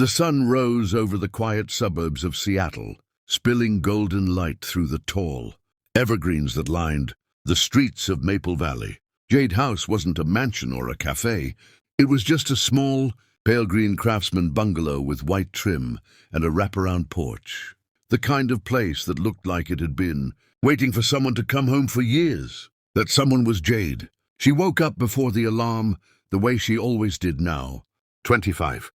The sun rose over the quiet suburbs of Seattle, spilling golden light through the tall evergreens that lined the streets of Maple Valley. Jade House wasn't a mansion or a cafe. It was just a small, pale green craftsman bungalow with white trim and a wraparound porch. The kind of place that looked like it had been waiting for someone to come home for years. That someone was Jade. She woke up before the alarm, the way she always did now. 25.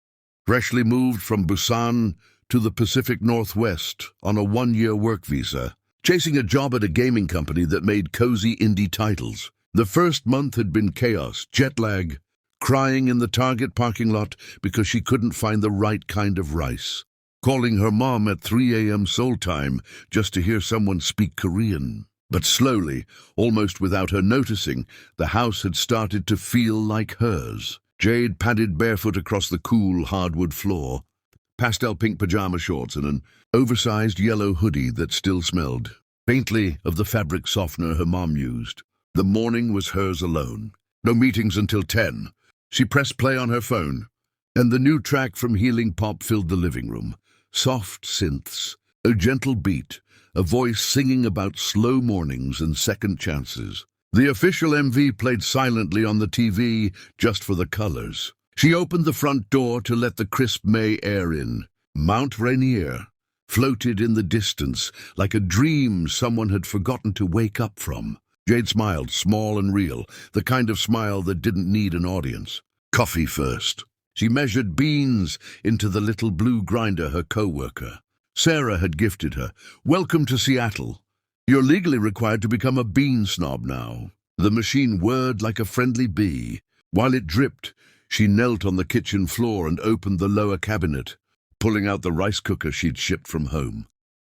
Freshly moved from Busan to the Pacific Northwest on a one-year work visa, chasing a job at a gaming company that made cozy indie titles. The first month had been chaos, jet lag, crying in the Target parking lot because she couldn't find the right kind of rice, calling her mom at 3 a.m. Seoul time just to hear someone speak Korean. But slowly, almost without her noticing, the house had started to feel like hers. Jade padded barefoot across the cool hardwood floor, pastel pink pajama shorts and an oversized yellow hoodie that still smelled faintly of the fabric softener her mom used. The morning was hers alone. No meetings until 10. She pressed play on her phone, and the new track from Healing Pop filled the living room. Soft synths, a gentle beat, a voice singing about slow mornings and second chances. The official MV played silently on the TV just for the colors. She opened the front door to let the crisp May air in. Mount Rainier floated in the distance like a dream someone had forgotten to wake up from. Jade smiled, small and real, the kind of smile that didn't need an audience. Coffee first. She measured beans into the little blue grinder her co-worker Sarah had gifted her. Welcome to Seattle. You're legally required to become a bean snob now. The machine whirred like a friendly bee. While it dripped, she knelt on the kitchen floor and opened the lower cabinet, pulling out the rice cooker she'd shipped from home.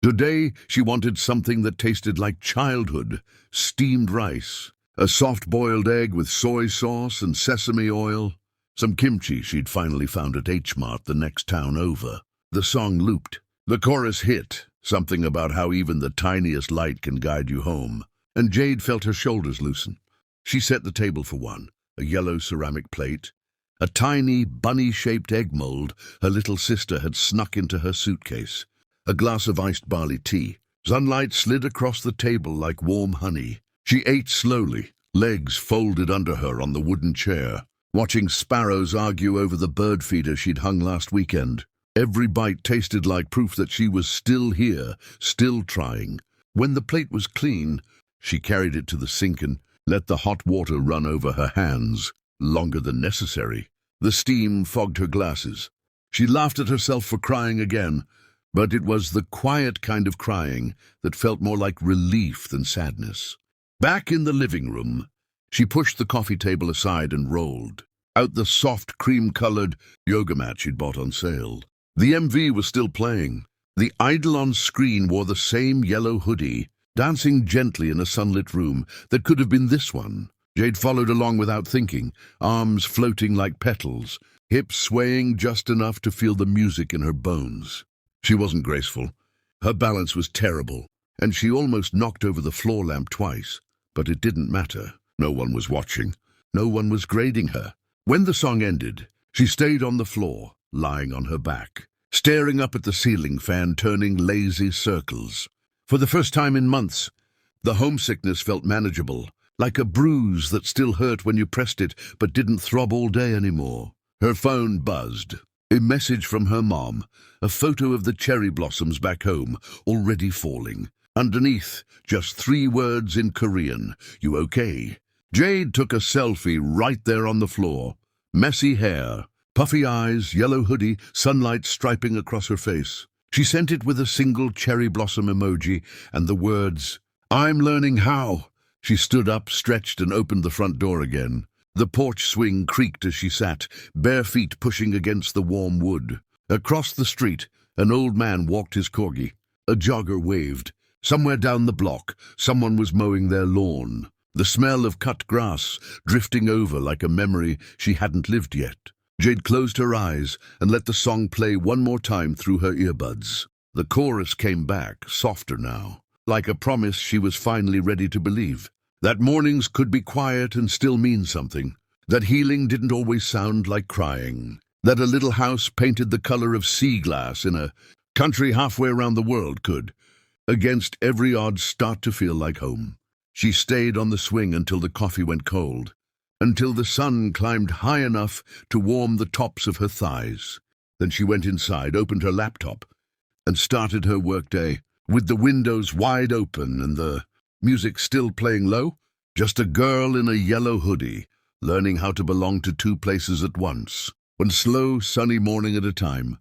Today, she wanted something that tasted like childhood, steamed rice, a soft-boiled egg with soy sauce and sesame oil, some kimchi she'd finally found at H-Mart the next town over. The song looped. The chorus hit, something about how even the tiniest light can guide you home, and Jade felt her shoulders loosen. She set the table for one, a yellow ceramic plate, a tiny, bunny-shaped egg mold her little sister had snuck into her suitcase, a glass of iced barley tea. Sunlight slid across the table like warm honey. She ate slowly, legs folded under her on the wooden chair, watching sparrows argue over the bird feeder she'd hung last weekend. Every bite tasted like proof that she was still here, still trying. When the plate was clean, she carried it to the sink and let the hot water run over her hands, longer than necessary. The steam fogged her glasses. She laughed at herself for crying again, but it was the quiet kind of crying that felt more like relief than sadness. Back in the living room, she pushed the coffee table aside and rolled out the soft cream-colored yoga mat she'd bought on sale. The MV was still playing. The idol on screen wore the same yellow hoodie, dancing gently in a sunlit room that could have been this one. Jade followed along without thinking, arms floating like petals, hips swaying just enough to feel the music in her bones. She wasn't graceful. Her balance was terrible, and she almost knocked over the floor lamp twice. But it didn't matter. No one was watching. No one was grading her. When the song ended, she stayed on the floor, lying on her back, staring up at the ceiling fan turning lazy circles. For the first time in months, the homesickness felt manageable, like a bruise that still hurt when you pressed it but didn't throb all day anymore. Her phone buzzed. A message from her mom, a photo of the cherry blossoms back home, already falling. Underneath, just 3 words in Korean, "You okay?" Jade took a selfie right there on the floor. Messy hair, puffy eyes, yellow hoodie, sunlight striping across her face. She sent it with a single cherry blossom emoji and the words, "I'm learning how." She stood up, stretched, and opened the front door again. The porch swing creaked as she sat, bare feet pushing against the warm wood. Across the street, an old man walked his corgi. A jogger waved. Somewhere down the block, someone was mowing their lawn. The smell of cut grass drifting over like a memory she hadn't lived yet. Jade closed her eyes and let the song play one more time through her earbuds. The chorus came back, softer now, like a promise she was finally ready to believe. That mornings could be quiet and still mean something. That healing didn't always sound like crying. that a little house painted the color of sea glass in a country halfway around the world could, against every odds, start to feel like home. She stayed on the swing until the coffee went cold, until the sun climbed high enough to warm the tops of her thighs. Then she went inside, opened her laptop, and started her workday, with the windows wide open and the music still playing low. Just a girl in a yellow hoodie, learning how to belong to two places at once. One slow, sunny morning at a time,